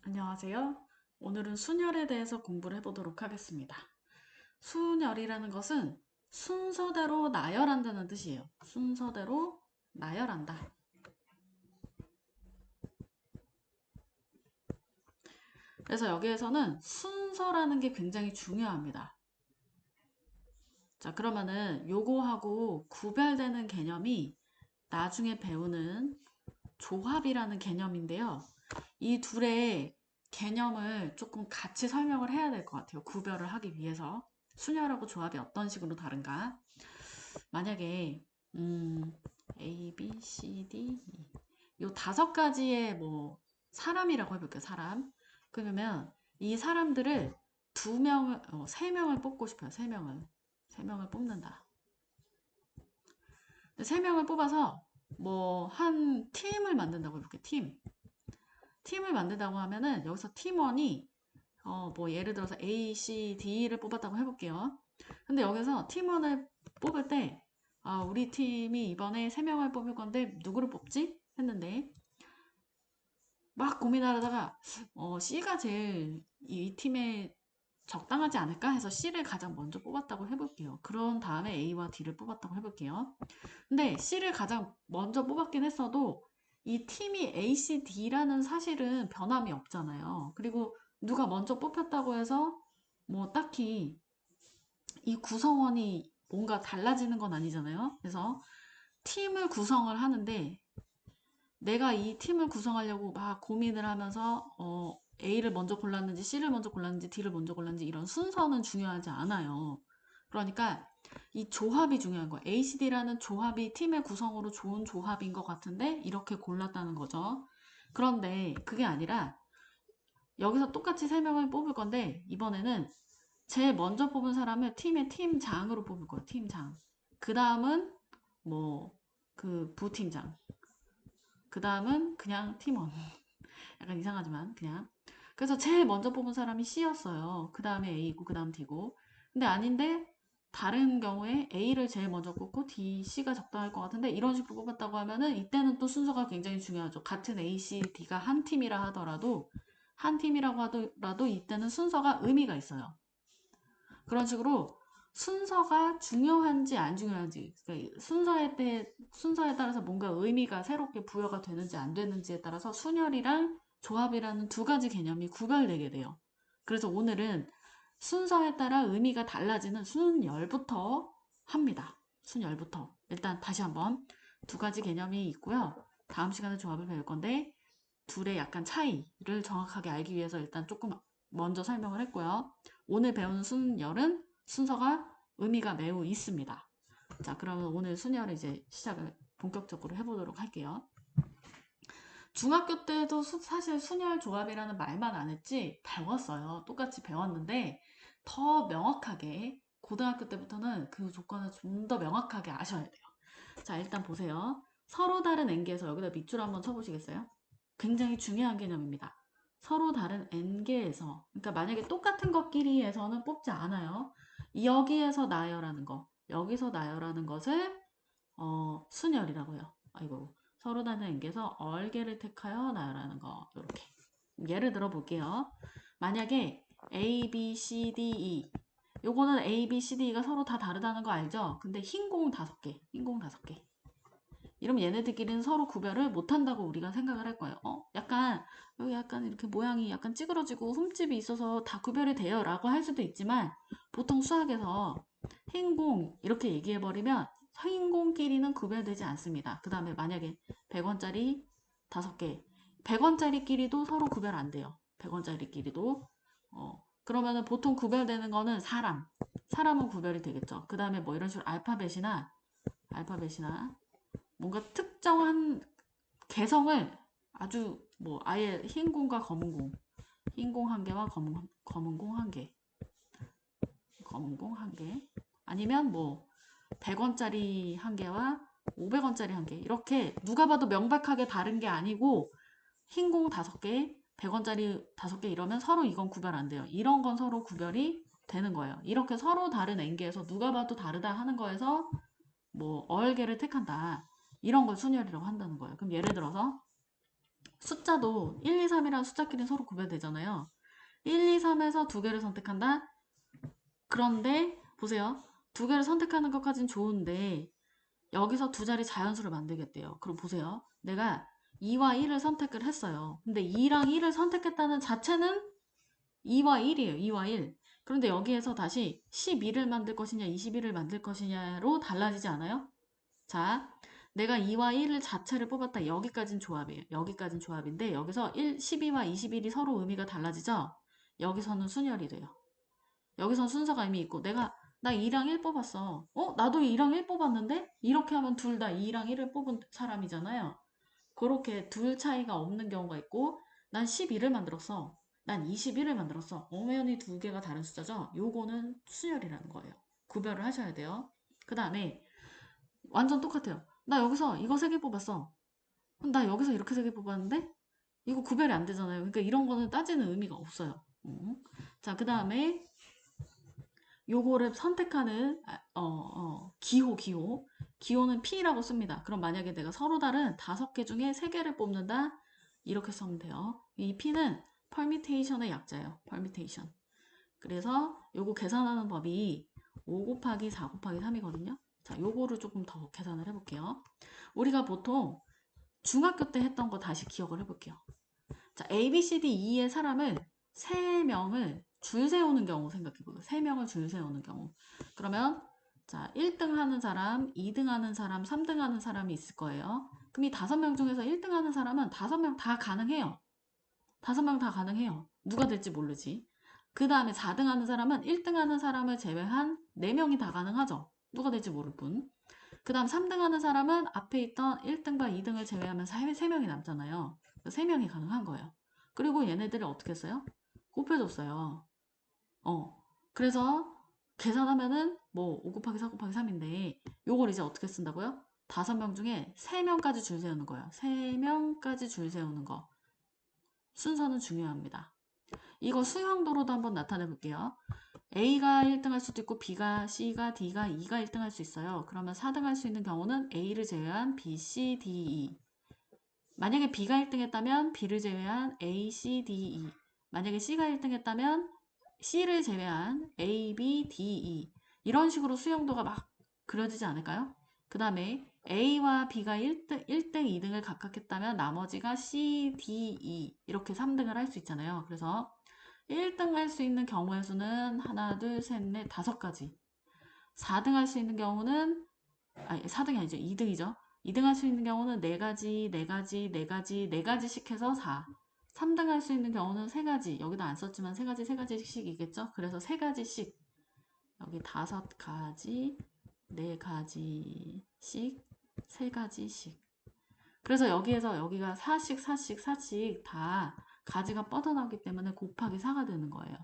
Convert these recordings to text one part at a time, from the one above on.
안녕하세요. 오늘은 순열에 대해서 공부를 해보도록 하겠습니다. 순열이라는 것은 순서대로 나열한다는 뜻이에요. 순서대로 나열한다. 그래서 여기에서는 순서라는 게 굉장히 중요합니다. 자, 그러면은 요거하고 구별되는 개념이 나중에 배우는 조합이라는 개념인데요. 이 둘의 개념을 조금 같이 설명을 해야 될 것 같아요. 구별을 하기 위해서. 순열하고 조합이 어떤 식으로 다른가? 만약에 A, B, C, D, E 요 다섯 가지의 뭐 사람이라고 해볼게요. 사람. 그러면 이 사람들을 세 명을 뽑고 싶어요. 세 명을 뽑는다. 세 명을 뽑아서 뭐 한 팀을 만든다고 해볼게요. 팀을 만든다고 하면은 여기서 팀원이 뭐 예를 들어서 A, C, D를 뽑았다고 해볼게요. 근데 여기서 팀원을 뽑을 때 우리 팀이 이번에 3명을 뽑을 건데 누구를 뽑지? 했는데 막 고민하다가 C가 제일 이 팀에 적당하지 않을까 해서 C를 가장 먼저 뽑았다고 해볼게요. 그런 다음에 A와 D를 뽑았다고 해볼게요. 근데 C를 가장 먼저 뽑았긴 했어도 이 팀이 A, C, D라는 사실은 변함이 없잖아요. 그리고 누가 먼저 뽑혔다고 해서 뭐 딱히 이 구성원이 뭔가 달라지는 건 아니잖아요. 그래서 팀을 구성을 하는데 내가 이 팀을 구성하려고 막 고민을 하면서 A를 먼저 골랐는지 C를 먼저 골랐는지 D를 먼저 골랐는지 이런 순서는 중요하지 않아요. 그러니까 이 조합이 중요한 거예요. ACD라는 조합이 팀의 구성으로 좋은 조합인 것 같은데 이렇게 골랐다는 거죠. 그런데 그게 아니라 여기서 똑같이 3명을 뽑을 건데 이번에는 제일 먼저 뽑은 사람을 팀의 팀장으로 뽑을 거예요. 팀장. 그 다음은 뭐 그 부팀장. 그 다음은 그냥 팀원. 약간 이상하지만 그냥. 그래서 제일 먼저 뽑은 사람이 C였어요. 그 다음에 A고 그 다음 D고. 근데 아닌데 다른 경우에 A를 제일 먼저 뽑고 D, C가 적당할 것 같은데 이런 식으로 뽑았다고 하면은 이때는 또 순서가 굉장히 중요하죠. 같은 A, C, D가 한 팀이라 하더라도 한 팀이라고 하더라도 이때는 순서가 의미가 있어요. 그런 식으로 순서가 중요한지 안 중요한지 그러니까 순서에 따라서 뭔가 의미가 새롭게 부여가 되는지 안 되는지에 따라서 순열이랑 조합이라는 두 가지 개념이 구별되게 돼요. 그래서 오늘은 순서에 따라 의미가 달라지는 순열부터 합니다. 순열부터 일단 다시 한번 두 가지 개념이 있고요. 다음 시간에 조합을 배울 건데 둘의 약간 차이를 정확하게 알기 위해서 일단 조금 먼저 설명을 했고요. 오늘 배우는 순열은 순서가 의미가 매우 있습니다. 자, 그러면 오늘 순열을 이제 시작을 본격적으로 해보도록 할게요. 중학교 때도 사실 순열 조합이라는 말만 안 했지 배웠어요. 똑같이 배웠는데 더 명확하게 고등학교 때부터는 그 조건을 좀 더 명확하게 아셔야 돼요. 자, 일단 보세요. 서로 다른 n개에서 여기다 밑줄 한번 쳐보시겠어요? 굉장히 중요한 개념입니다. 서로 다른 n개에서 그러니까 만약에 똑같은 것끼리에서는 뽑지 않아요. 여기에서 나열하는 거, 여기서 나열하는 것을 순열이라고요. 아이고 서로 다른 n개에서 얼개를 택하여 나열하는 거 이렇게 예를 들어 볼게요. 만약에 A, B, C, D, E 요거는 A, B, C, D가 서로 다 다르다는 거 알죠? 근데 흰 공 5개, 흰 공 5개. 이러면 얘네들끼리는 서로 구별을 못한다고 우리가 생각을 할 거예요. 약간 여기 약간 이렇게 모양이 약간 찌그러지고 흠집이 있어서 다 구별이 돼요 라고 할 수도 있지만 보통 수학에서 흰공 이렇게 얘기해버리면 흰공끼리는 구별되지 않습니다. 그 다음에 만약에 100원짜리 5개 100원짜리끼리도 서로 구별 안 돼요. 100원짜리끼리도 그러면은 보통 구별되는 거는 사람은 구별이 되겠죠. 그 다음에 뭐 이런 식으로 알파벳이나 뭔가 특정한 개성을 아주 뭐 아예 흰 공과 검은 공, 흰 공 한 개와 검은 공 한 개, 검은 공 한 개, 아니면 뭐 100원짜리 한 개와 500원짜리 한 개, 이렇게 누가 봐도 명백하게 다른 게 아니고 흰 공 5개, 100원짜리 5개 이러면 서로 이건 구별 안 돼요. 이런 건 서로 구별이 되는 거예요. 이렇게 서로 다른 n개에서 누가 봐도 다르다 하는 거에서 뭐 얼개를 택한다. 이런 걸 순열이라고 한다는 거예요. 그럼 예를 들어서 숫자도 1, 2, 3이라는 숫자끼리 서로 구별되잖아요. 1, 2, 3에서 두 개를 선택한다? 그런데 보세요. 두 개를 선택하는 것까진 좋은데 여기서 두 자리 자연수를 만들겠대요. 그럼 보세요. 내가 2와 1을 선택을 했어요. 근데 2랑 1을 선택했다는 자체는 2와 1이에요. 2와 1. 그런데 여기에서 다시 12를 만들 것이냐 21을 만들 것이냐로 달라지지 않아요? 자, 내가 2와 1을 자체를 뽑았다. 여기까진 조합이에요. 여기까진 조합인데 여기서 12와 21이 서로 의미가 달라지죠? 여기서는 순열이 돼요. 여기선 순서가 이미 있고 나 2랑 1 뽑았어. 나도 2랑 1 뽑았는데? 이렇게 하면 둘 다 2랑 1을 뽑은 사람이잖아요. 그렇게 둘 차이가 없는 경우가 있고 난 12를 만들었어. 난 21을 만들었어. 엄연히 두 개가 다른 숫자죠. 요거는 순열이라는 거예요. 구별을 하셔야 돼요. 그 다음에 완전 똑같아요. 나 여기서 이거 3개 뽑았어. 나 여기서 이렇게 3개 뽑았는데 이거 구별이 안 되잖아요. 그러니까 이런 거는 따지는 의미가 없어요. 자, 그 다음에 요거를 선택하는 기호는 P라고 씁니다. 그럼 만약에 내가 서로 다른 5개 중에 3개를 뽑는다 이렇게 쓰면 돼요. 이 P는 permutation의 약자예요. permutation. 그래서 요거 계산하는 법이 5 곱하기 4 곱하기 3이거든요. 자, 요거를 조금 더 계산을 해볼게요. 우리가 보통 중학교 때 했던 거 다시 기억을 해볼게요. 자, A, B, C, D, E의 사람을 3명을 줄 세우는 경우 생각해보세요. 3명을 줄 세우는 경우. 그러면 자, 1등 하는 사람, 2등 하는 사람, 3등 하는 사람이 있을 거예요. 그럼 이 5명 중에서 1등 하는 사람은 5명 다 가능해요. 5명 다 가능해요. 누가 될지 모르지. 그 다음에 4등 하는 사람은 1등 하는 사람을 제외한 4명이 다 가능하죠. 누가 될지 모를 뿐. 그 다음 3등 하는 사람은 앞에 있던 1등과 2등을 제외하면 3명이 남잖아요. 3명이 가능한 거예요. 그리고 얘네들을 어떻게 했어요? 곱해줬어요. 그래서 계산하면은 뭐 5 곱하기 4 곱하기 3인데 요걸 이제 어떻게 쓴다고요? 5명 중에 3명까지 줄 세우는 거예요. 3명까지 줄 세우는 거. 순서는 중요합니다. 이거 수형도로도 한번 나타내 볼게요. A가 1등 할 수도 있고 B가, C가, D가, E가 1등 할 수 있어요. 그러면 4등 할 수 있는 경우는 A를 제외한 B, C, D, E. 만약에 B가 1등 했다면 B를 제외한 A, C, D, E. 만약에 C가 1등 했다면 C를 제외한 A, B, D, E. 이런 식으로 수용도가 막 그려지지 않을까요? 그 다음에 A와 B가 1등, 2등을 각각 했다면 나머지가 C, D, E. 이렇게 3등을 할 수 있잖아요. 그래서 1등 할 수 있는 경우의 수는 하나, 둘, 셋, 넷, 5가지. 4등 할 수 있는 경우는 4등이 아니죠. 2등이죠. 2등 할 수 있는 경우는 4가지, 4가지, 4가지, 4가지씩 해서 4. 3등 할 수 있는 경우는 3가지. 여기도 안 썼지만 3가지, 3가지씩이겠죠. 그래서 3가지씩. 여기 5가지, 4가지씩, 3가지씩. 그래서 여기에서 여기가 4씩, 4씩, 4씩 다 가지가 뻗어나오기 때문에 곱하기 4가 되는 거예요.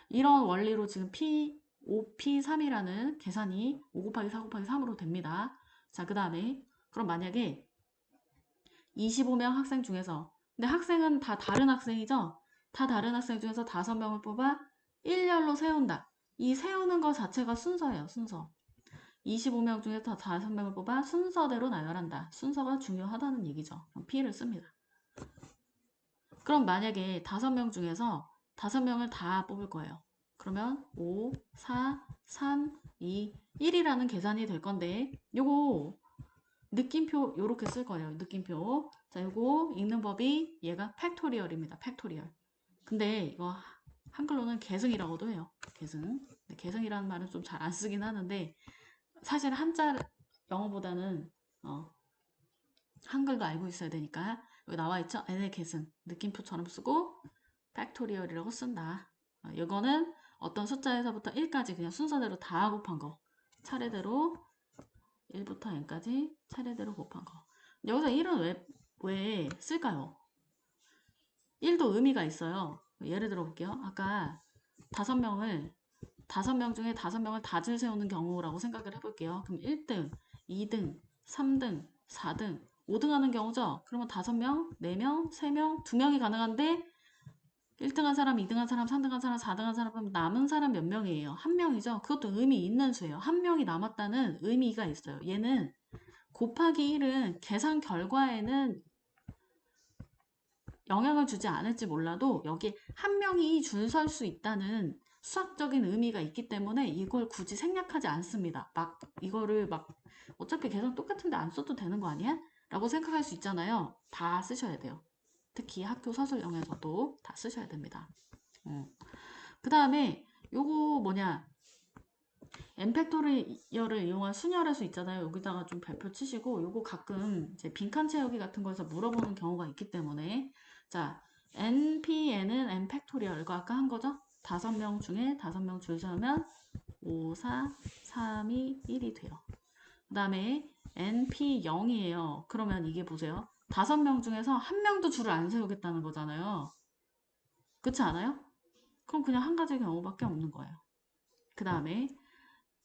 이런 원리로 지금 P, 5P3이라는 계산이 5 곱하기 4 곱하기 3으로 됩니다. 자, 그 다음에 그럼 만약에 25명 학생 중에서 근데 학생은 다 다른 학생이죠? 다 다른 학생 중에서 5명을 뽑아 1열로 세운다. 이 세우는 것 자체가 순서예요. 순서. 25명 중에서 5명을 뽑아 순서대로 나열한다. 순서가 중요하다는 얘기죠. 그럼 P를 씁니다. 그럼 만약에 5명 중에서 5명을 다 뽑을 거예요. 그러면 5, 4, 3, 2, 1이라는 계산이 될 건데 요거 느낌표 요렇게 쓸 거예요. 느낌표. 자, 요거 읽는 법이 얘가 팩토리얼입니다. 팩토리얼. 근데 이거 한글로는 계승이라고도 해요. 계승. 계승이라는 말은 좀 잘 안 쓰긴 하는데 사실 한자 영어보다는 한글도 알고 있어야 되니까 여기 나와 있죠? n의 계승. 느낌표처럼 쓰고 팩토리얼이라고 쓴다. 이거는 어떤 숫자에서부터 1까지 그냥 순서대로 다 곱한 거. 차례대로 1부터 n까지 차례대로 곱한 거. 여기서 1은 왜 쓸까요? 1도 의미가 있어요. 예를 들어 볼게요. 아까 5명 중에 5명을 다 줄 세우는 경우라고 생각을 해볼게요. 그럼 1등, 2등, 3등, 4등, 5등 하는 경우죠. 그러면 5명, 4명, 3명, 2명이 가능한데 1등 한 사람, 2등 한 사람, 3등 한 사람, 4등 한 사람 하면 남은 사람 몇 명이에요? 한 명이죠. 그것도 의미 있는 수예요. 한 명이 남았다는 의미가 있어요. 얘는 곱하기 1은 계산 결과에는 영향을 주지 않을지 몰라도 여기 한 명이 줄 설 수 있다는 수학적인 의미가 있기 때문에 이걸 굳이 생략하지 않습니다. 막 이거를 막 어차피 계산 똑같은데 안 써도 되는 거 아니야? 라고 생각할 수 있잖아요. 다 쓰셔야 돼요. 특히 학교 서술형에서도 다 쓰셔야 됩니다. 그 다음에 요거 뭐냐, n팩토리얼을 이용한 순열의 수 있잖아요. 여기다가 좀 별표 치시고, 요거 가끔 이제 빈칸 채우기 같은 거에서 물어보는 경우가 있기 때문에, 자, npn은 n팩토리얼, 이거 아까 한 거죠? 5명 중에 5명 줄 세우면 5, 4, 3, 2, 1이 돼요. 그 다음에 np0이에요. 그러면 이게 보세요. 5명 중에서 한 명도 줄을 안 세우겠다는 거잖아요. 그렇지 않아요? 그럼 그냥 한 가지 경우밖에 없는 거예요. 그 다음에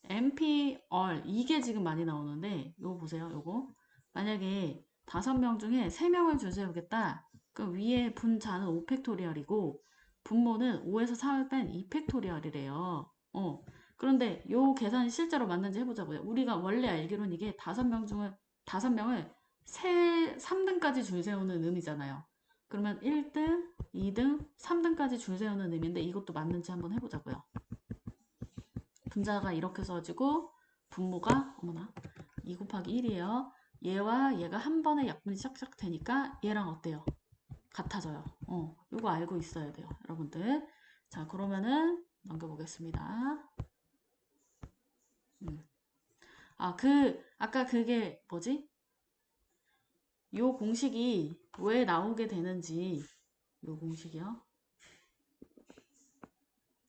np_all 이게 지금 많이 나오는데 요거 보세요. 요거 만약에 5명 중에 3명을 줄 세우겠다. 그럼 위에 분자는 5팩토리얼이고 분모는 5에서 3을 뺀 2팩토리얼이래요. 그런데 요 계산이 실제로 맞는지 해보자고요. 우리가 원래 알기로는 이게 5명 중에 5명을 3등까지 줄 세우는 의미잖아요. 그러면 1등, 2등, 3등까지 줄 세우는 의미인데 이것도 맞는지 한번 해보자고요. 분자가 이렇게 써지고 분모가 어머나 2 곱하기 1이에요. 얘와 얘가 한 번에 약분이 싹싹 되니까 얘랑 어때요? 같아져요. 이거 알고 있어야 돼요. 여러분들. 자, 그러면은 넘겨보겠습니다. 아까 그게 뭐지? 요 공식이 왜 나오게 되는지, 요 공식이요.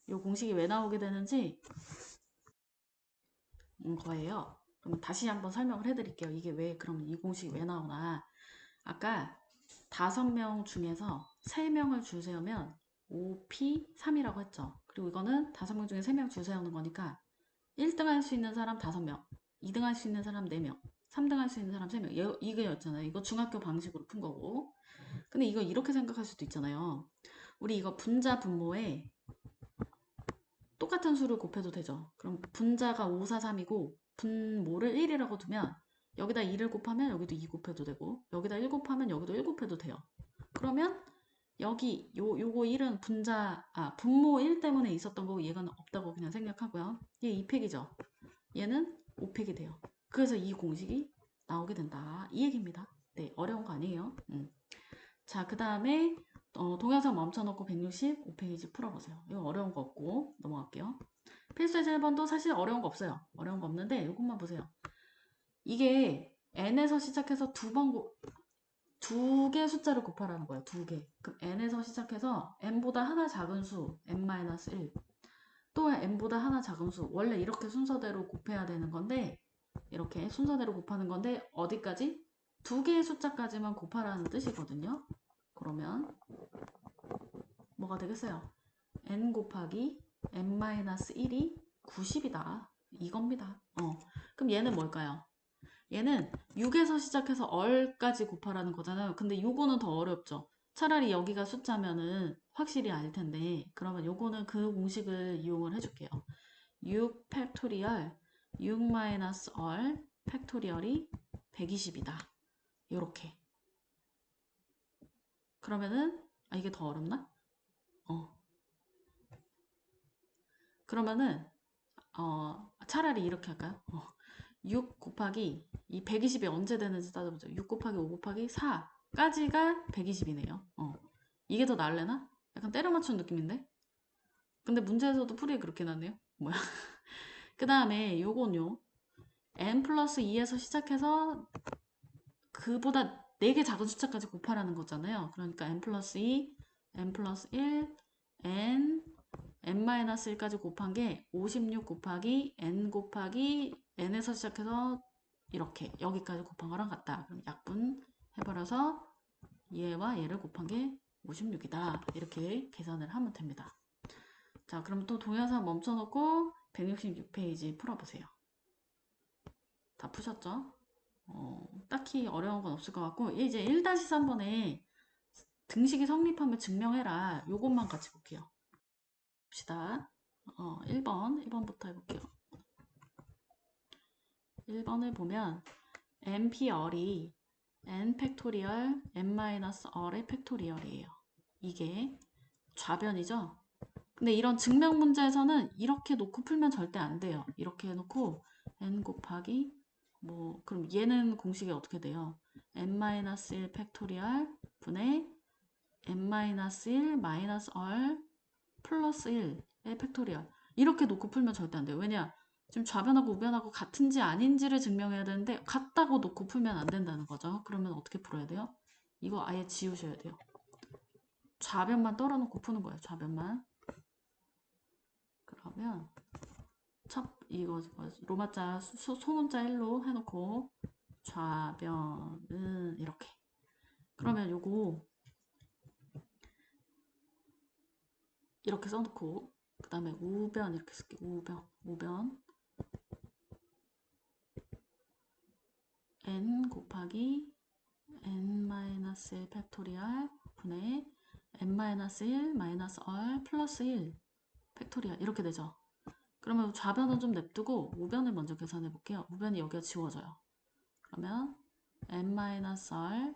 요 공식이 왜 나오게 되는지, 거예요. 그럼 다시 한번 설명을 해드릴게요. 이게 왜, 그럼 이 공식이 왜 나오나. 아까 5명 중에서 3명을 줄 세우면 5P3이라고 했죠. 그리고 이거는 5명 중에 3명 줄 세우는 거니까 1등 할 수 있는 사람 5명, 2등 할 수 있는 사람 4명, 3등 할 수 있는 사람 3명. 이거였잖아요. 이거 중학교 방식으로 푼 거고. 근데 이거 이렇게 생각할 수도 있잖아요. 우리 이거 분자 분모에 똑같은 수를 곱해도 되죠. 그럼 분자가 5, 4, 3이고 분모를 1이라고 두면 여기다 2를 곱하면 여기도 2 곱해도 되고 여기다 1 곱하면 여기도 1 곱해도 돼요. 그러면 여기 요거 1은 분모 1 때문에 있었던 거고 얘가 없다고 그냥 생각하고요. 얘 2팩이죠. 얘는 5팩이 돼요. 그래서 이 공식이 나오게 된다. 이 얘기입니다. 네, 어려운 거 아니에요. 자, 그 다음에 동영상 멈춰놓고 165페이지 풀어보세요. 이거 어려운 거 없고 넘어갈게요. 필수의 1번도 사실 어려운 거 없어요. 어려운 거 없는데 이것만 보세요. 이게 n에서 시작해서 두 개 숫자를 곱하라는 거예요. 2개. 그럼 n에서 시작해서 n보다 하나 작은 수 n-1 또 n보다 하나 작은 수 원래 이렇게 순서대로 곱해야 되는 건데 이렇게 순서대로 곱하는 건데 어디까지? 2개의 숫자까지만 곱하라는 뜻이거든요. 그러면 뭐가 되겠어요? n 곱하기 n-1이 90이다. 이겁니다. 그럼 얘는 뭘까요? 얘는 6에서 시작해서 얼까지 곱하라는 거잖아요. 근데 요거는 더 어렵죠. 차라리 여기가 숫자면은 확실히 알 텐데 그러면 요거는 그 공식을 이용을 해줄게요. 6 팩토리얼 6-얼 팩토리얼이 120이다. 요렇게. 그러면은 이게 더 어렵나? 그러면은 차라리 이렇게 할까요? 6 곱하기 이 120이 언제 되는지 따져보죠. 6 곱하기 5 곱하기 4까지가 120이네요. 이게 더 나을래나? 약간 때려 맞춘 느낌인데? 근데 문제에서도 풀이 그렇게 나네요. 뭐야? 그 다음에 요건요. n 플러스 2에서 시작해서 그보다 4개 작은 숫자까지 곱하라는 거잖아요. 그러니까 n 플러스 2, n 플러스 1, n-1까지 곱한 게 56 곱하기 n 곱하기 n에서 시작해서 이렇게 여기까지 곱한 거랑 같다. 그럼 약분 해버려서 얘와 얘를 곱한 게 56이다. 이렇게 계산을 하면 됩니다. 자, 그럼 또 동영상 멈춰놓고 166페이지 풀어보세요. 다 푸셨죠? 딱히 어려운 건 없을 것 같고 이제 1-3번에 등식이 성립하면 증명해라. 요것만 같이 볼게요. 봅시다. 1번부터 해볼게요. 1번을 보면 np열이 n 팩토리얼 n-r의 팩토리얼이에요. 이게 좌변이죠. 근데 이런 증명 문제에서는 이렇게 놓고 풀면 절대 안 돼요. 이렇게 해놓고 n 곱하기 뭐 그럼 얘는 공식이 어떻게 돼요? n-1 팩토리얼 분의 n-1 마이너스 r 플러스 1의 팩토리얼 이렇게 놓고 풀면 절대 안 돼요. 왜냐? 지금 좌변하고 우변하고 같은지 아닌지를 증명해야 되는데 같다고 놓고 풀면 안 된다는 거죠. 그러면 어떻게 풀어야 돼요? 이거 아예 지우셔야 돼요. 좌변만 떨어놓고 푸는 거예요. 좌변만. 그러면 이거 로마자 소문자 1로 해놓고 좌변은 이렇게. 그러면 요거 이렇게 써놓고 그 다음에 우변 이렇게 쓸게요. 우변 n 곱하기 n-1 팩토리얼 분의 n-1 마이너스 r 플러스 1 팩토리얼 이렇게 되죠. 그러면 좌변은 좀 냅두고 우변을 먼저 계산해 볼게요. 우변이 여기가 지워져요. 그러면 n-r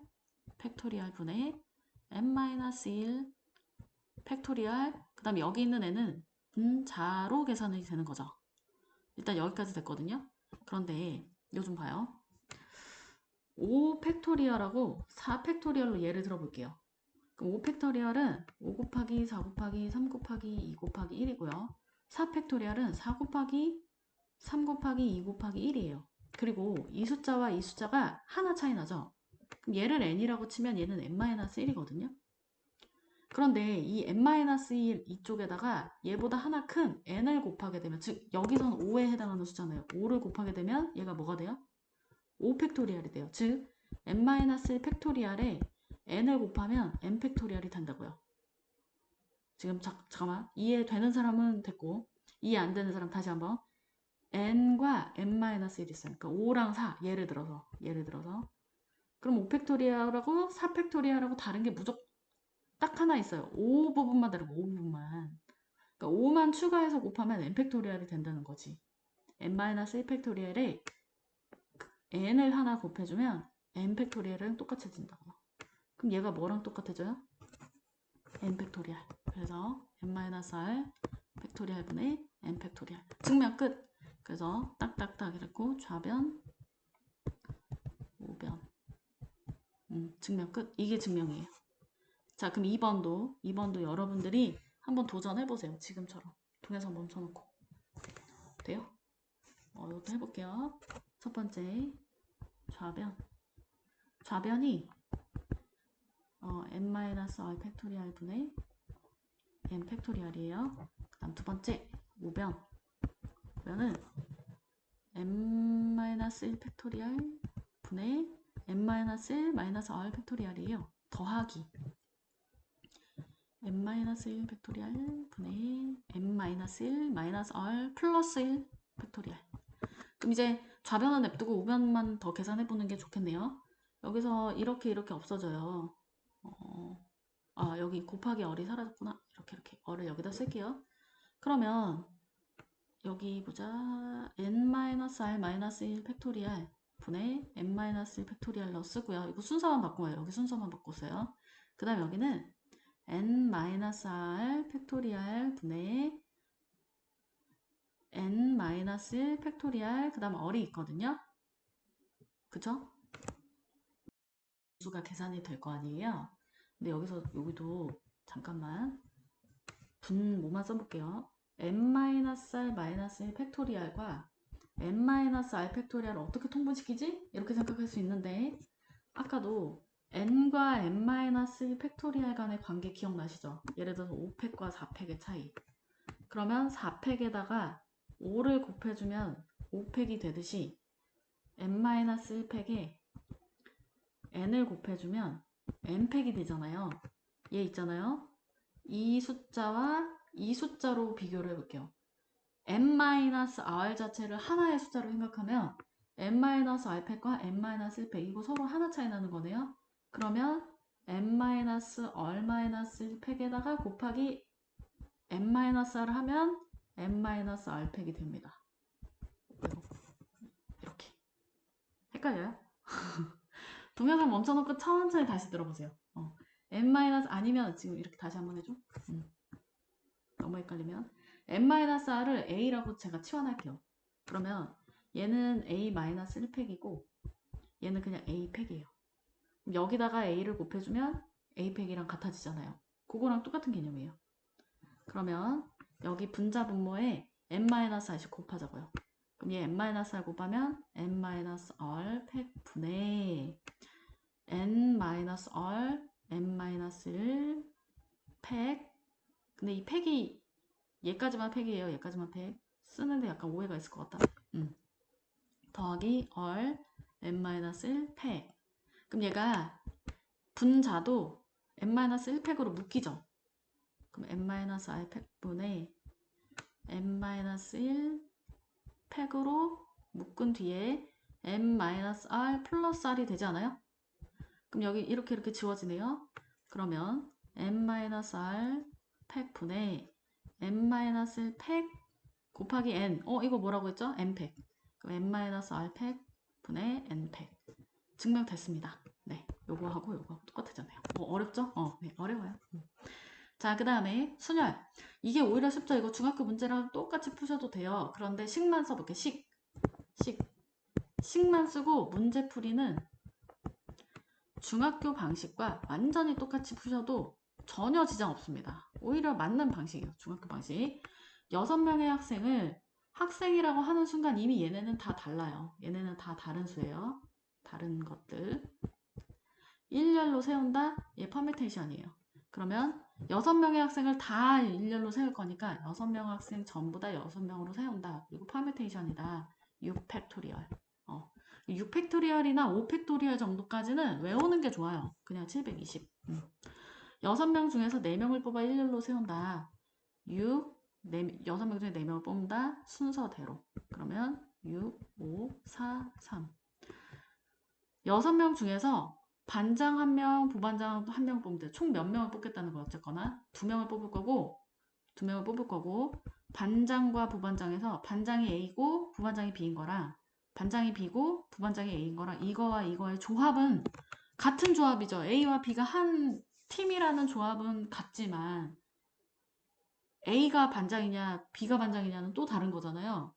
팩토리얼 분의 n-1 팩토리얼 그 다음에 여기 있는 애는 분자로 계산이 되는 거죠. 일단 여기까지 됐거든요. 그런데 이거 좀 봐요. 5 팩토리얼하고 4 팩토리얼로 예를 들어 볼게요. 그럼 5 팩토리얼은 5 곱하기 4 곱하기 3 곱하기 2 곱하기 1이고요. 4 팩토리얼은 4 곱하기 3 곱하기 2 곱하기 1이에요. 그리고 이 숫자와 이 숫자가 하나 차이 나죠. 그럼 얘를 n이라고 치면 얘는 n-1이거든요. 그런데 이 n-1 이쪽에다가 얘보다 하나 큰 n을 곱하게 되면 즉 여기선 5에 해당하는 숫자네요. 5를 곱하게 되면 얘가 뭐가 돼요? 5 팩토리얼이 돼요. 즉 n-1 팩토리얼에 n을 곱하면 n 팩토리얼이 된다고요. 지금 잠깐만 이해되는 사람은 됐고 이해 안 되는 사람 다시 한번 n과 n-1이 있어요. 그러니까 5랑 4 예를 들어서 그럼 5 팩토리얼하고 4 팩토리얼하고 다른 게 무조건 딱 하나 있어요. 5 부분만 다르고 5 부분만. 그러니까 5만 추가해서 곱하면 n 팩토리얼이 된다는 거지. n-1 팩토리얼에 n을 하나 곱해주면 n 팩토리얼은 똑같아진다고. 그럼 얘가 뭐랑 똑같아져요? n 팩토리얼. 그래서 n-r 팩토리얼 분의 n 팩토리얼. 증명 끝. 그래서 딱딱딱 이랬고 좌변, 우변. 증명 끝. 이게 증명이에요. 자, 그럼 2번도 여러분들이 한번 도전해보세요. 지금처럼. 동영상 멈춰놓고. 돼요? 이것도 해볼게요. 첫 번째, 좌변이 n-r 팩토리얼 분의 n 팩토리얼이에요. 그 다음 두 번째, 우변은 n-1 팩토리얼 분의 n-1 마이너스 r 팩토리얼이에요. 더하기 n-1 팩토리얼 분의 n-1 마이너스 r 플러스 1 팩토리얼. 그럼 이제 좌변은 냅두고 우변만 더 계산해보는 게 좋겠네요. 여기서 이렇게 없어져요. 여기 곱하기 얼이 사라졌구나. 이렇게 얼을 여기다 쓸게요. 그러면 여기 보자. n-r-1 팩토리얼 분의 n-1 팩토리얼로 쓰고요. 이거 순서만 바꾸어요. 여기 순서만 바꿨어요. 그 다음 여기는 n-r 팩토리얼 분의 n-1 팩토리얼 그 다음 얼이 있거든요. 그쵸? 수가 계산이 될 거 아니에요. 근데 여기도 잠깐만 뭐만 써볼게요. n-r 팩토리얼과 n-r 팩토리얼을 어떻게 통분시키지? 이렇게 생각할 수 있는데 아까도 n과 n-1 팩토리얼 간의 관계 기억나시죠? 예를 들어서 5팩과 4팩의 차이. 그러면 4팩에다가 5를 곱해주면 5팩이 되듯이 n-1팩에 n을 곱해주면 n팩이 되잖아요. 얘 있잖아요. 이 숫자와 이 숫자로 비교를 해볼게요. n-r 자체를 하나의 숫자로 생각하면 n-r팩과 n-1팩 이거 서로 하나 차이 나는 거네요. 그러면 n-r-팩에다가 곱하기 n-r을 하면 n-r팩이 됩니다. 이렇게 헷갈려요? 동영상 멈춰놓고 천천히 다시 들어보세요. n 아니면 지금 이렇게 다시 한번 해줘. 너무 헷갈리면 n-r을 a라고 제가 치환할게요. 그러면 얘는 a-1팩이고 얘는 그냥 a팩이에요. 여기다가 a를 곱해주면 a팩이랑 같아지잖아요. 그거랑 똑같은 개념이에요. 그러면 여기 분자 분모에 n-r씩 곱하자고요. 그럼 얘 n-r 곱하면 n-r 팩 분의 n-r n-1 팩. 근데 이 팩이 얘까지만 팩이에요. 얘까지만 팩. 쓰는데 약간 오해가 있을 것 같다. 더하기 얼 n-1 팩. 그럼 얘가 분자도 n-1 팩으로 묶이죠. 그럼 n-r 팩분의 n-1 팩으로 묶은 뒤에 n-r 플러스 r이 되지 않아요? 그럼 여기 이렇게 지워지네요. 그러면 n-r 팩분의 n-1 팩 곱하기 n. 이거 뭐라고 했죠? n팩. 그럼 n-r 팩 분의 n팩. 증명됐습니다. 네, 요거하고 요거 똑같아잖아요. 어렵죠? 네, 어려워요. 자, 그 다음에 순열. 이게 오히려 쉽죠? 이거 중학교 문제랑 똑같이 푸셔도 돼요. 그런데 식만 써볼게. 식만 쓰고 문제풀이는 중학교 방식과 완전히 똑같이 푸셔도 전혀 지장 없습니다. 오히려 맞는 방식이에요. 중학교 방식. 6명의 학생을 학생이라고 하는 순간 이미 얘네는 다 달라요. 얘네는 다 다른 수예요. 다른 것들. 일렬로 세운다? 얘 퍼뮤테이션이에요. 그러면 6명의 학생을 다 일렬로 세울 거니까 6명 학생 전부 다 6명으로 세운다. 이거 퍼뮤테이션이다. 6팩토리얼. 6팩토리얼이나 5팩토리얼 정도까지는 외우는 게 좋아요. 그냥 720. 6명 중에서 4명을 뽑아 일렬로 세운다. 6명 중에 4명을 뽑는다. 순서대로. 그러면 6, 5, 4, 3. 6명 중에서 반장 1명, 부반장 1명 뽑으면 돼. 총 몇 명을 뽑겠다는 거야, 어쨌거나. 2명을 뽑을 거고, 반장과 부반장에서 반장이 A고 부반장이 B인 거랑 반장이 B고 부반장이 A인 거랑 이거와 이거의 조합은 같은 조합이죠. A와 B가 한 팀이라는 조합은 같지만 A가 반장이냐 B가 반장이냐는 또 다른 거잖아요.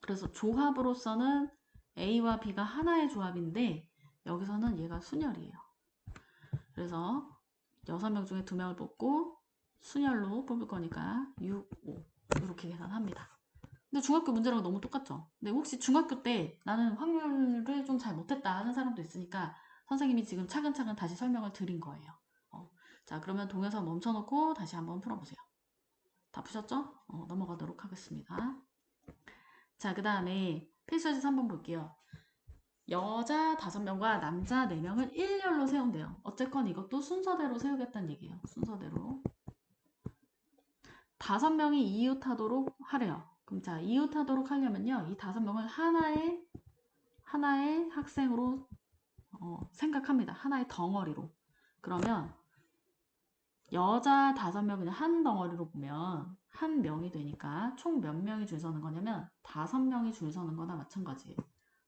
그래서 조합으로서는 A와 B가 하나의 조합인데 여기서는 얘가 순열이에요. 그래서 6명 중에 2명을 뽑고 순열로 뽑을 거니까 6, 5 이렇게 계산합니다. 근데 중학교 문제랑 너무 똑같죠? 근데 혹시 중학교 때 나는 확률을 좀 잘 못했다 하는 사람도 있으니까 선생님이 지금 차근차근 다시 설명을 드린 거예요. 자, 그러면 동영상 멈춰놓고 다시 한번 풀어보세요. 다 푸셨죠? 넘어가도록 하겠습니다. 자, 그 다음에 필수지 3번 볼게요. 여자 5명과 남자 4명을 일렬로 세운대요. 어쨌건 이것도 순서대로 세우겠다는 얘기예요. 순서대로. 5명이 이웃하도록 하래요. 그럼 자, 이웃하도록 하려면요. 이 5명을 하나의 학생으로 생각합니다. 하나의 덩어리로. 그러면 여자 5명 그냥 한 덩어리로 보면 한 명이 되니까 총 몇 명이 줄 서는 거냐면 5명이 줄 서는 거나 마찬가지예요.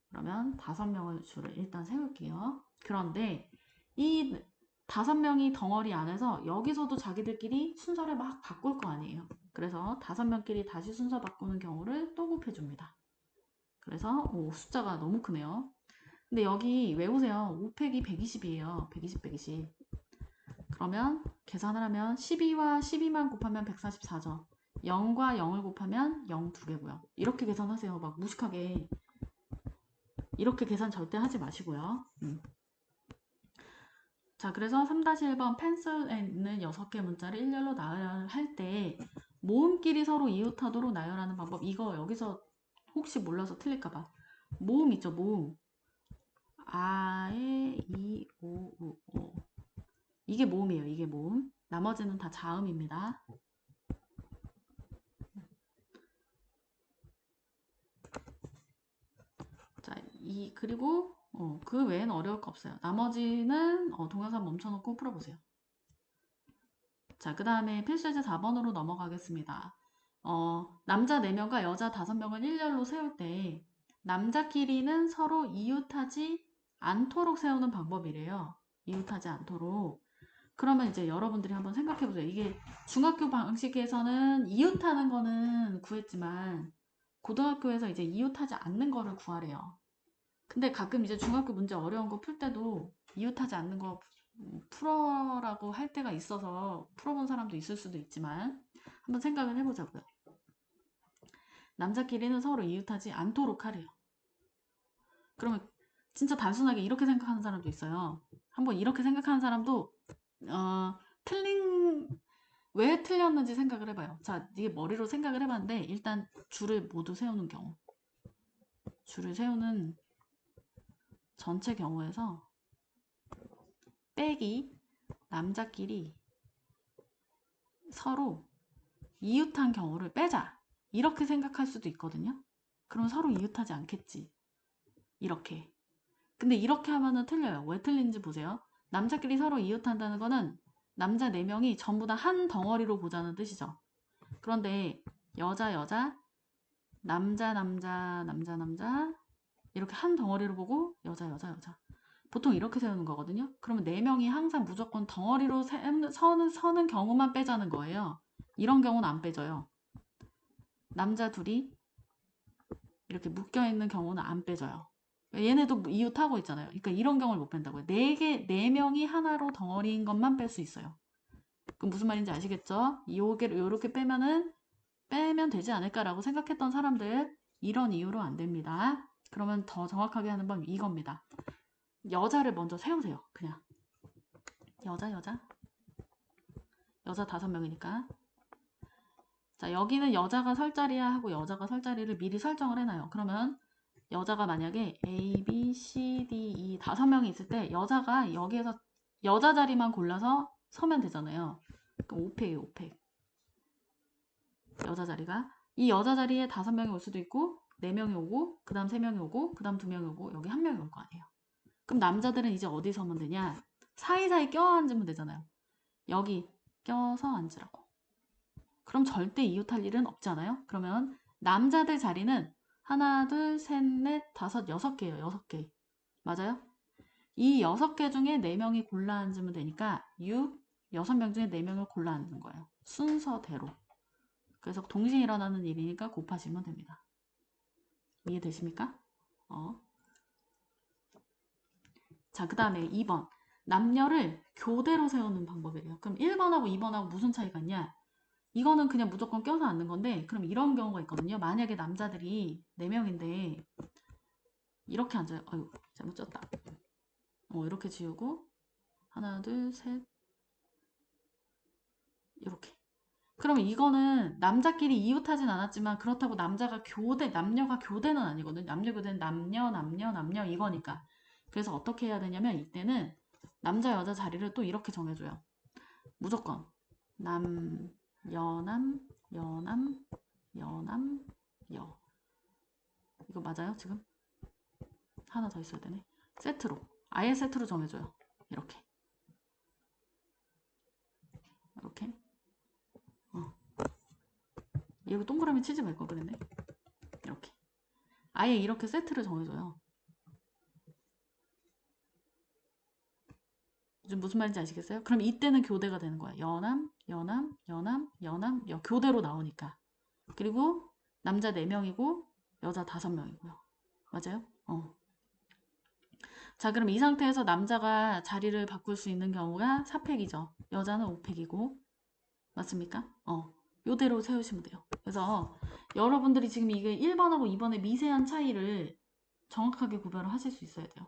그러면 5명을 줄을 일단 세울게요. 그런데 이 5명이 덩어리 안에서 여기서도 자기들끼리 순서를 막 바꿀 거 아니에요. 그래서 5명끼리 다시 순서 바꾸는 경우를 또 곱해줍니다. 그래서 숫자가 너무 크네요. 근데 여기 외우세요. 5팩이 120이에요. 120, 120. 그러면 계산을 하면 12와 12만 곱하면 144죠. 0과 0을 곱하면 0 2개고요. 이렇게 계산하세요. 막 무식하게. 이렇게 계산 절대 하지 마시고요. 자, 그래서 3-1번 펜슬에 있는 6개 문자를 일렬로 나열할 때 모음끼리 서로 이웃하도록 나열하는 방법. 이거 여기서 혹시 몰라서 틀릴까봐. 모음 있죠, 모음. 아에, 이, 오, 우, 오. 이게 모음이에요, 이게 모음. 나머지는 다 자음입니다. 자, 그리고 그 외에는 어려울 거 없어요. 나머지는 동영상 멈춰놓고 풀어보세요. 자, 그 다음에 필수제 4번으로 넘어가겠습니다. 남자 4명과 여자 5명을 일렬로 세울 때 남자끼리는 서로 이웃하지 않도록 세우는 방법이래요. 이웃하지 않도록. 그러면 이제 여러분들이 한번 생각해 보세요. 이게 중학교 방식에서는 이웃하는 거는 구했지만 고등학교에서 이제 이웃하지 않는 거를 구하래요. 근데 가끔 이제 중학교 문제 어려운 거 풀 때도 이웃하지 않는 거 풀어라고 할 때가 있어서 풀어본 사람도 있을 수도 있지만 한번 생각을 해보자고요. 남자끼리는 서로 이웃하지 않도록 하래요. 그러면 진짜 단순하게 이렇게 생각하는 사람도 있어요. 한번 이렇게 생각하는 사람도 틀린 왜 틀렸는지 생각을 해봐요. 자, 이게 머리로 생각을 해봤는데 일단 줄을 모두 세우는 경우, 줄을 세우는 전체 경우에서 빼기 남자끼리 서로 이웃한 경우를 빼자 이렇게 생각할 수도 있거든요. 그럼 서로 이웃하지 않겠지. 이렇게. 근데 이렇게 하면은 틀려요. 왜 틀린지 보세요. 남자끼리 서로 이웃한다는 거는 남자 4명이 전부 다 한 덩어리로 보자는 뜻이죠. 그런데 여자 여자 남자 남자 남자 남자 이렇게 한 덩어리로 보고 여자 여자 여자 보통 이렇게 세우는 거거든요. 그러면 4명이 항상 무조건 덩어리로 서는 경우만 빼자는 거예요. 이런 경우는 안 빼져요. 남자 둘이 이렇게 묶여있는 경우는 안 빼져요. 얘네도 이웃하고 있잖아요. 그러니까 이런 경우를 못 뺀다고요. 4명이 하나로 덩어리인 것만 뺄 수 있어요. 그럼 무슨 말인지 아시겠죠? 요렇게 빼면 되지 않을까라고 생각했던 사람들 이런 이유로 안 됩니다. 그러면 더 정확하게 하는 건 이겁니다. 여자를 먼저 세우세요. 그냥 여자 5명이니까 자 여기는 여자가 설 자리야 하고 여자가 설 자리를 미리 설정을 해놔요. 그러면 여자가 만약에 A, B, C, D, E 5명이 있을 때 여자가 여기에서 여자 자리만 골라서 서면 되잖아요. 그럼 5팩이에요. 5팩. 여자 자리가 이 여자 자리에 5명이 올 수도 있고 4명이 오고 그 다음 3명이 오고 그 다음 2명이 오고 여기 1명이 올 거 아니에요. 그럼 남자들은 이제 어디 서면 되냐? 사이사이 껴앉으면 되잖아요. 여기 껴서 앉으라고. 그럼 절대 이웃할 일은 없잖아요. 그러면 남자들 자리는 하나, 둘, 셋, 넷, 다섯, 6개예요. 6개. 맞아요? 이 6개 중에 4명이 골라 앉으면 되니까 6, 6명 중에 4명을 골라 앉는 거예요. 순서대로. 그래서 동시에 일어나는 일이니까 곱하시면 됩니다. 이해되십니까? 자, 그 다음에 2번. 남녀를 교대로 세우는 방법이래요. 그럼 1번하고 2번하고 무슨 차이가 있냐? 이거는 그냥 무조건 껴서 앉는 건데 그럼 이런 경우가 있거든요. 만약에 남자들이 4명인데 이렇게 앉아요. 아유 잘못 쪘다. 이렇게 지우고 하나 둘 셋 이렇게. 그러면 이거는 남자끼리 이웃하진 않았지만 그렇다고 남녀가 교대는 아니거든요. 남녀 교대는 남녀 이거니까. 그래서 어떻게 해야 되냐면 이때는 남자 여자 자리를 또 이렇게 정해줘요. 무조건 여남 여. 이거 맞아요 지금? 하나 더 있어야 되네. 세트로. 아예 세트로 정해줘요. 이렇게. 이렇게. 이거 동그라미 치지 말 걸 그랬네. 이렇게. 아예 이렇게 세트를 정해줘요. 좀 무슨 말인지 아시겠어요? 그럼 이때는 교대가 되는 거야. 여남, 교대로 나오니까. 그리고 남자 4명이고 여자 5명이고요. 맞아요? 자, 그럼 이 상태에서 남자가 자리를 바꿀 수 있는 경우가 4팩이죠. 여자는 5팩이고. 맞습니까? 요대로 세우시면 돼요. 그래서 여러분들이 지금 이게 1번하고 2번의 미세한 차이를 정확하게 구별을 하실 수 있어야 돼요.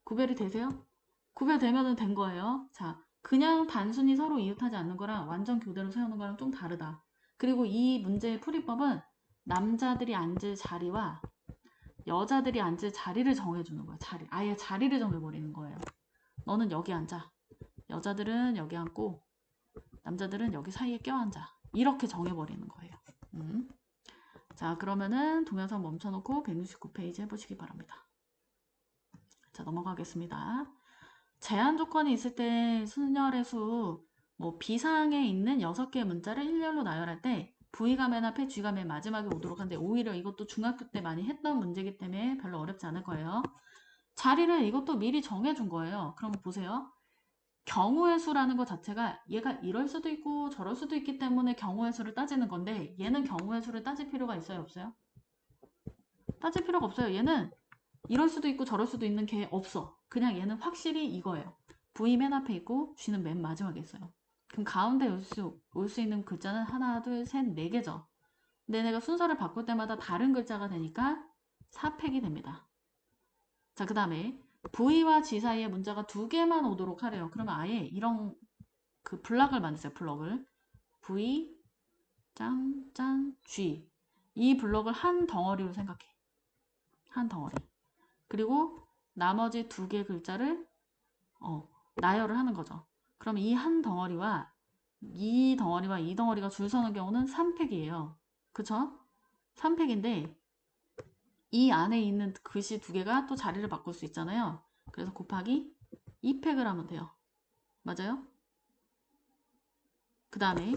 구별이 되세요? 구별되면 된 거예요. 자, 그냥 단순히 서로 이웃하지 않는 거랑 완전 교대로 세우는 거랑 좀 다르다. 그리고 이 문제의 풀이법은 남자들이 앉을 자리와 여자들이 앉을 자리를 정해주는 거예요. 아예 자리를 정해버리는 거예요. 너는 여기 앉아. 여자들은 여기 앉고 남자들은 여기 사이에 껴앉아. 이렇게 정해버리는 거예요. 자, 그러면은 동영상 멈춰놓고 169페이지 해보시기 바랍니다. 자, 넘어가겠습니다. 제한 조건이 있을 때 순열의 수, 비상에 있는 6개의 문자를 일렬로 나열할 때 V가면 앞에 G가면 마지막에 오도록 하는데 오히려 이것도 중학교 때 많이 했던 문제이기 때문에 별로 어렵지 않을 거예요. 자리를 이것도 미리 정해준 거예요. 그럼 보세요. 경우의 수라는 것 자체가 얘가 이럴 수도 있고 저럴 수도 있기 때문에 경우의 수를 따지는 건데 얘는 경우의 수를 따질 필요가 있어요, 없어요? 따질 필요가 없어요. 얘는 이럴 수도 있고 저럴 수도 있는 게 없어. 그냥 얘는 확실히 이거예요. V 맨 앞에 있고 G는 맨 마지막에 있어요. 그럼 가운데 올 수 있는 글자는 하나, 둘, 셋, 네 개죠. 근데 내가 순서를 바꿀 때마다 다른 글자가 되니까 4팩이 됩니다. 자, 그 다음에 V와 G 사이에 문자가 두 개만 오도록 하래요. 그러면 아예 이런 그 블럭을 만드세요. 블럭을. V, 짠, G. 이 블럭을 한 덩어리로 생각해. 한 덩어리. 그리고 나머지 두 개 글자를 나열을 하는 거죠. 그럼 이 한 덩어리와 이 덩어리와 이 덩어리가 줄 서는 경우는 3팩이에요. 그쵸? 3팩인데 이 안에 있는 글씨 두 개가 또 자리를 바꿀 수 있잖아요. 그래서 곱하기 2팩을 하면 돼요. 맞아요? 그 다음에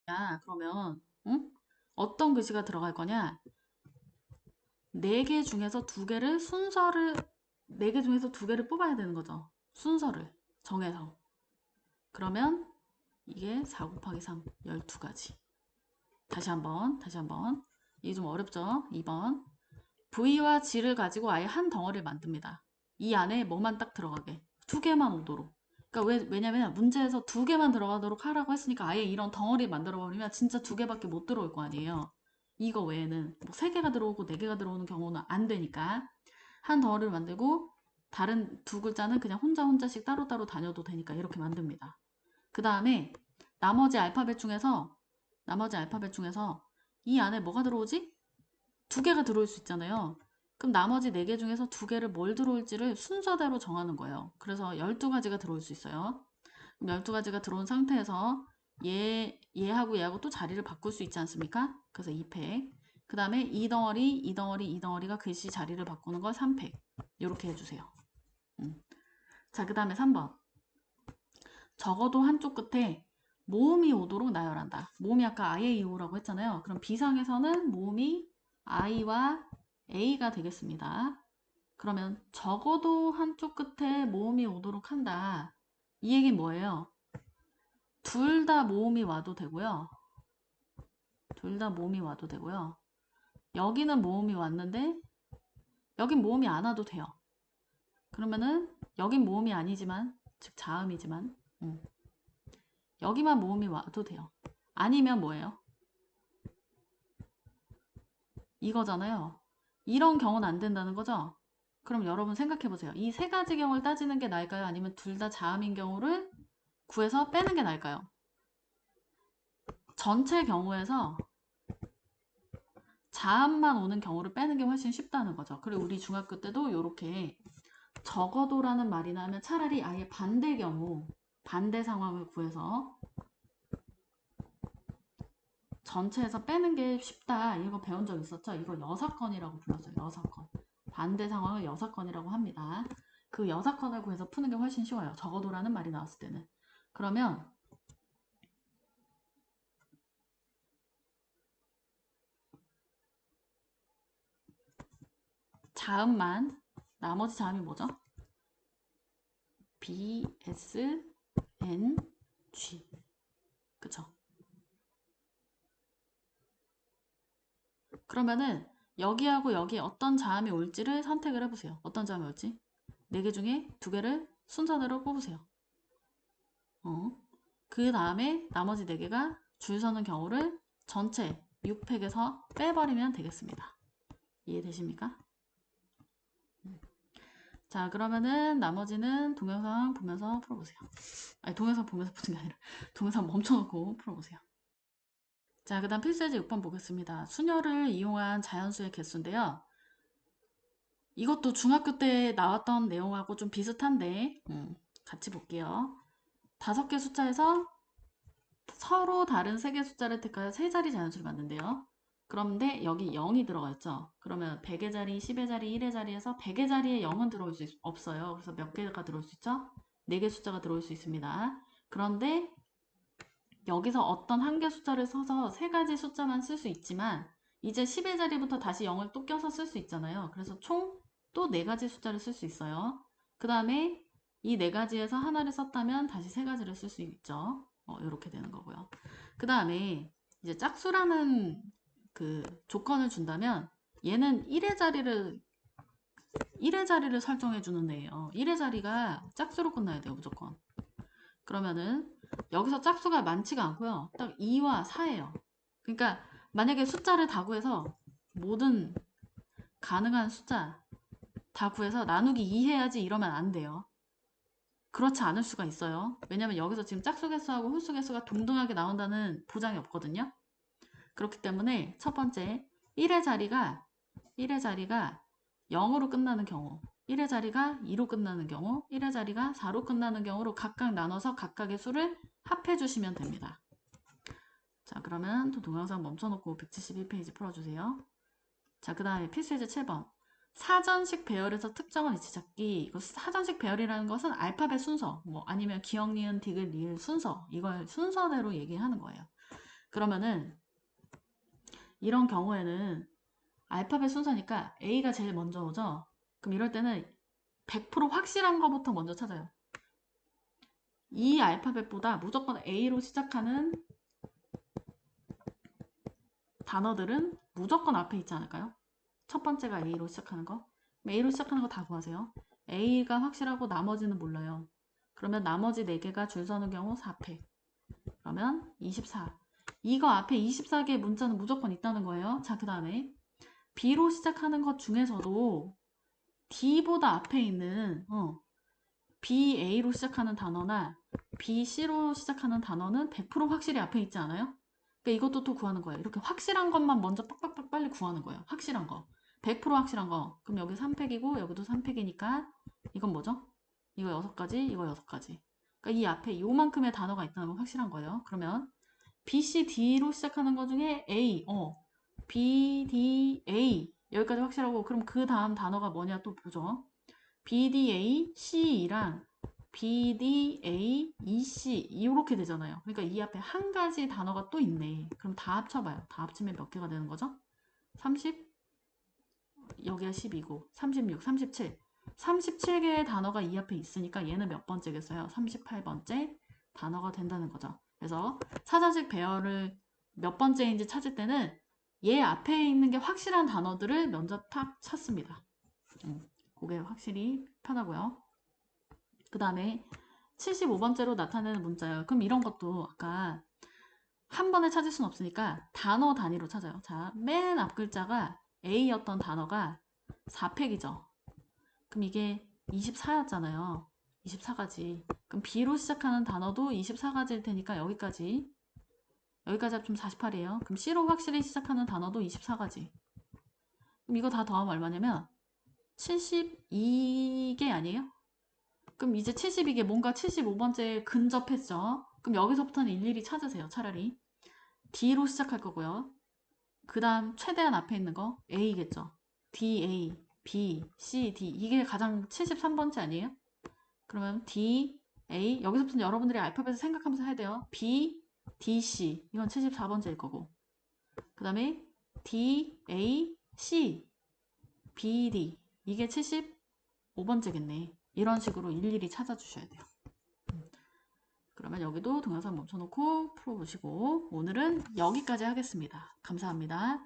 야 그러면 응? 어떤 글씨가 들어갈 거냐? 4개 중에서 2개를 순서를 4개 중에서 2개를 뽑아야 되는 거죠. 순서를 정해서. 그러면 이게 4 곱하기 3 12가지. 다시 한번 이게 좀 어렵죠? 2번 V와 G를 가지고 아예 한 덩어리를 만듭니다. 이 안에 뭐만 딱 들어가게 2개만 오도록. 그러니까 왜냐면 문제에서 2개만 들어가도록 하라고 했으니까 아예 이런 덩어리 만들어 버리면 진짜 2개밖에 못 들어올 거 아니에요. 이거 외에는 뭐 3개가 들어오고 4개가 들어오는 경우는 안 되니까 한 덩어리를 만들고 다른 두 글자는 그냥 혼자씩 따로따로 다녀도 되니까 이렇게 만듭니다. 그 다음에 나머지 알파벳 중에서 이 안에 뭐가 들어오지? 2개가 들어올 수 있잖아요. 그럼 나머지 4개 중에서 2개를 뭘 들어올지를 순서대로 정하는 거예요. 그래서 12가지가 들어올 수 있어요. 그럼 12가지가 들어온 상태에서 얘하고 얘하고 또 자리를 바꿀 수 있지 않습니까? 그래서 2팩. 그 다음에 이 덩어리가 글씨 자리를 바꾸는 걸 3팩. 이렇게 해주세요. 자, 그 다음에 3번. 적어도 한쪽 끝에 모음이 오도록 나열한다. 모음이 아까 IAO라고 했잖아요. 그럼 비상에서는 모음이 I와 A가 되겠습니다. 그러면 적어도 한쪽 끝에 모음이 오도록 한다. 이 얘기는 뭐예요? 둘 다 모음이 와도 되고요. 여기는 모음이 왔는데 여긴 모음이 안 와도 돼요. 그러면은 여긴 모음이 아니지만 즉 자음이지만 여기만 모음이 와도 돼요. 아니면 뭐예요? 이거잖아요. 이런 경우는 안 된다는 거죠? 그럼 여러분 생각해 보세요. 이 세 가지 경우를 따지는 게 나을까요? 아니면 둘 다 자음인 경우를 구해서 빼는 게 나을까요? 전체 경우에서 자음만 오는 경우를 빼는 게 훨씬 쉽다는 거죠. 그리고 우리 중학교 때도 이렇게 적어도라는 말이 나면 차라리 아예 반대 경우, 반대 상황을 구해서 전체에서 빼는 게 쉽다. 이거 배운 적 있었죠? 이거 여사건이라고 불렀어요. 여사건. 반대 상황을 여사건이라고 합니다. 그 여사건을 구해서 푸는 게 훨씬 쉬워요. 적어도라는 말이 나왔을 때는. 그러면 자음만, 나머지 자음이 뭐죠? B, S, N, G. 그쵸? 그러면은 여기하고 여기 어떤 자음이 올지를 선택을 해보세요. 어떤 자음이 올지? 4개 중에 2개를 순서대로 뽑으세요. 그 다음에 나머지 4개가 줄 서는 경우를 전체 6팩에서 빼버리면 되겠습니다. 이해되십니까? 자, 그러면은 나머지는 동영상 보면서 풀어보세요. 아니, 동영상 보면서 푸는 게 아니라 동영상 멈춰놓고 풀어보세요. 자, 그 다음 필수예제 6번 보겠습니다. 수녀를 이용한 자연수의 개수인데요. 이것도 중학교 때 나왔던 내용하고 좀 비슷한데 같이 볼게요. 5개 숫자에서 서로 다른 3개 숫자를 택하여 3자리 자연수를 만든대요. 그런데 여기 0이 들어가 있죠. 그러면 100의 자리, 10의 자리, 1의 자리에서 100의 자리에 0은 들어올 수 없어요. 그래서 몇 개가 들어올 수 있죠? 4개 숫자가 들어올 수 있습니다. 그런데 여기서 어떤 한 개 숫자를 써서 3가지 숫자만 쓸 수 있지만 이제 10의 자리부터 다시 0을 또 껴서 쓸 수 있잖아요. 그래서 총 또 4가지 숫자를 쓸 수 있어요. 그 다음에 이 4가지에서 하나를 썼다면 다시 3가지를 쓸 수 있죠. 이렇게 되는 거고요. 그 다음에 이제 짝수라는 그 조건을 준다면 얘는 1의 자리를 설정해 주는 애예요. 1의 자리가 짝수로 끝나야 돼요, 무조건. 그러면은 여기서 짝수가 많지가 않고요. 딱 2와 4예요. 그러니까 만약에 숫자를 다 구해서 모든 가능한 숫자 다 구해서 나누기 2 해야지 이러면 안 돼요. 그렇지 않을 수가 있어요. 왜냐면 여기서 지금 짝수 개수하고 홀수 개수가 동등하게 나온다는 보장이 없거든요. 그렇기 때문에 첫 번째 1의 자리가 0으로 끝나는 경우, 1의 자리가 2로 끝나는 경우, 1의 자리가 4로 끝나는 경우로 각각 나눠서 각각의 수를 합해 주시면 됩니다. 자, 그러면 또 동영상 멈춰놓고 171페이지 풀어주세요. 자, 그 다음에 필수예제 7번. 사전식 배열에서 특정한 위치 찾기. 이거 사전식 배열이라는 것은 알파벳 순서, 뭐 아니면 기역, 니은, 디귿, 리을 순서, 이걸 순서대로 얘기하는 거예요. 그러면은 이런 경우에는 알파벳 순서니까 A가 제일 먼저 오죠. 그럼 이럴 때는 100% 확실한 거부터 먼저 찾아요. 이 알파벳보다 무조건 A로 시작하는 단어들은 무조건 앞에 있지 않을까요? 첫 번째가 A로 시작하는 거. A로 시작하는 거 다 구하세요. A가 확실하고 나머지는 몰라요. 그러면 나머지 4개가 줄 서는 경우 4팩. 그러면 24. 이거 앞에 24개의 문자는 무조건 있다는 거예요. 자, 그 다음에 B로 시작하는 것 중에서도 D보다 앞에 있는 BA로 시작하는 단어나 BC로 시작하는 단어는 100% 확실히 앞에 있지 않아요? 그러니까 이것도 또 구하는 거예요. 이렇게 확실한 것만 먼저 빡빡빡 빨리 구하는 거예요. 확실한 거. 100% 확실한 거. 그럼 여기 3팩이고 여기도 3팩이니까 이건 뭐죠? 이거 6가지, 이거 6가지. 그러니까 이 앞에 요만큼의 단어가 있다는 건 확실한 거예요. 그러면 B, C, D로 시작하는 것 중에 A, B, D, A 여기까지 확실하고 그럼 그 다음 단어가 뭐냐 또 보죠. B, D, A, C랑 B, D, A, E, C 이렇게 되잖아요. 그러니까 이 앞에 한 가지 단어가 또 있네. 그럼 다 합쳐봐요. 다 합치면 몇 개가 되는 거죠? 30, 여기가 12고 36, 37 37개의 단어가 이 앞에 있으니까 얘는 몇 번째겠어요? 38번째 단어가 된다는 거죠. 그래서 사전식 배열을 몇 번째인지 찾을 때는 얘 앞에 있는 게 확실한 단어들을 먼저 탁 찾습니다. 그게 확실히 편하고요. 그 다음에 75번째로 나타내는 문자예요. 그럼 이런 것도 아까 한 번에 찾을 수는 없으니까 단어 단위로 찾아요. 자, 맨 앞 글자가 A였던 단어가 4팩이죠. 그럼 이게 24였잖아요. 24가지. 그럼 B로 시작하는 단어도 24가지일 테니까 여기까지 합치면 48이에요. 그럼 C로 확실히 시작하는 단어도 24가지. 그럼 이거 다 더하면 얼마냐면 72개 아니에요? 그럼 이제 72개 뭔가 75번째에 근접했죠. 그럼 여기서부터는 일일이 찾으세요. 차라리. D로 시작할 거고요. 그 다음 최대한 앞에 있는 거 A겠죠. D, A, B, C, D 이게 가장 73번째 아니에요? 그러면 D, A 여기서부터 여러분들이 알파벳을 생각하면서 해야 돼요. B, D, C 이건 74번째일 거고 그 다음에 D, A, C, B, D 이게 75번째겠네. 이런 식으로 일일이 찾아주셔야 돼요. 그러면 여기도 동영상 멈춰놓고 풀어보시고 오늘은 여기까지 하겠습니다. 감사합니다.